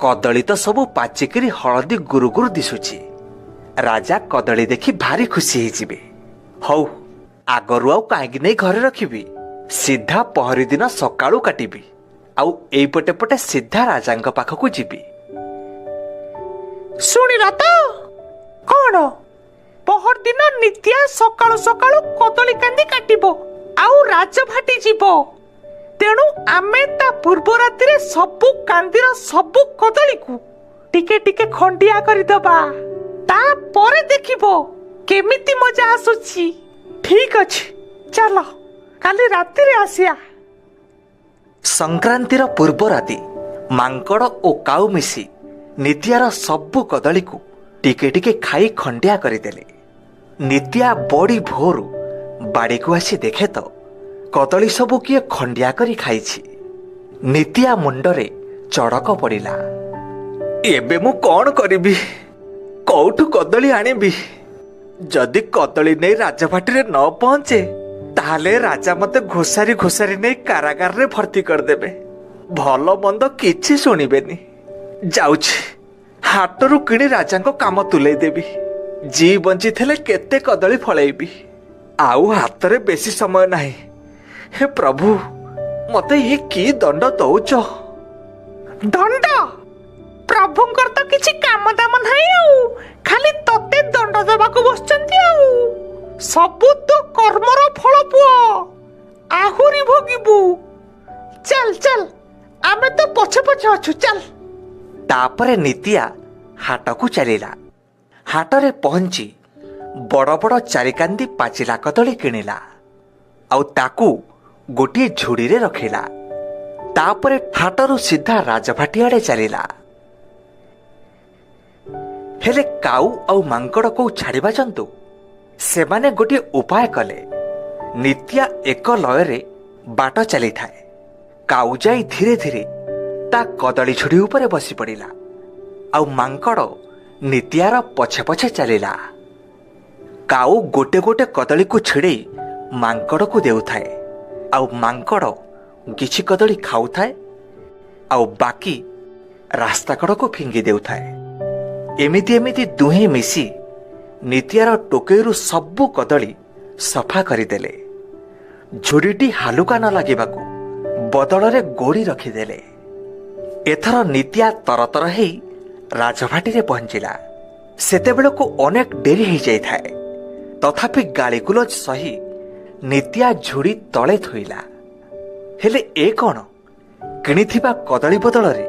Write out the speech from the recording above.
कदली तो सबू पाचिकी हलदी गुरु गुरु दिशुची। राजा कदली देखि भारी खुशी होइजिबे। हौ आगरु आउ काहेकि नहीं घरे रखिबी, सीधा पहरी दिन सकाळू काटिबी आउ एई पटे पटे सीधा राजांक पाखकु जिबी। शुणिल तो कौन पहर दिन नित्या सकाळू सकाळू कदली कांदी काटिबो आउ राजभाटी जीवो। तेणु आमे ता पूर्व राति रे सबु कांदीर सबु कदली को टिके टिके खंडिया करि दबा। ता परे देखिबो केमिति मजा आसुची। ठीक अछि चलो काली राति रे आसिया। संक्रांतिर पूर्व राति मांकड़ ओ काऊ मिसी नित्यार सबु कदली को टिके टिके खाई खंडिया करदेले। नित्या बड़ी भोरू बाड़ी को आसी देखे तो कदली सबु किए खंडिया करी खाइछि। नित्या मुंडरे चड़क पड़िला। एबे मु कौन करिबी, कौठु कदली आनिबी? जदि कदली नहीं राजभाटी रे न पहुंचे ताहले राजा मते घोसारी घोसारी नहीं कारागार रे भर्ती करदेबे। भल मंद किछि सुनिबेनी। जाउछि हाटरू किणी राजांको काम तुलै देबी। जी बंची थेले केते कदली फळैबी। आउ हातरे बेसी समय नाही। हे प्रभु मते ये की दंड दउछ? दंड प्रभुंकर तो किछि काम दाम नाही आउ खाली तते दंड देबाको बसचंती आउ। सबु तो कर्मर फल पुओ आहुरी भोगिबू। चल चल आमे तो पछे पछे अछु चल। तापरे नित्या हाटकू चलिला। हाटरे पहुंची बड़ बड़ चारिकांदी पाचिला कदली किणिला आउ ताकू गोटे झुड़ी रे रखिला। तापरे हाटरू सीधा राजभाटी आड़े चलिला। हेले काऊ आउ मांकड़ को छाड़िबा जंतु सेमाने गोटे उपाय कले। नित्या एक लयरे बाट चली थाए। काऊ जाई धीरे धीरे ता कदली झुड़ी उपरे बसी पड़िला आउ मांकड़ नित्यार पछे पछे चलिला। काऊ गोटे गोटे कदली को छिड़े मांकड़ को देउथाए आउ मांकड़ किछि कदली खाउथाए आउ बाकी रास्ता कड़ को फिंगी देउथाए। एमिति एमिति दुहे मिसी नित्यार टोकेरु सबु कदली सफा करिदेले। झुड़ीटी हालुका न लागिबाकू बदलरे गोड़ी रखिदेले। एथर नित्या तरतर हेई राजभाटी रे पहुंचिला। सेतेबेलको अनेक डेरी हो जाई थाए। तथापि गालीगुलज सही नित्या झुड़ी तले थोइला। हेले ए कौन किणिथिबा कदली बदलरे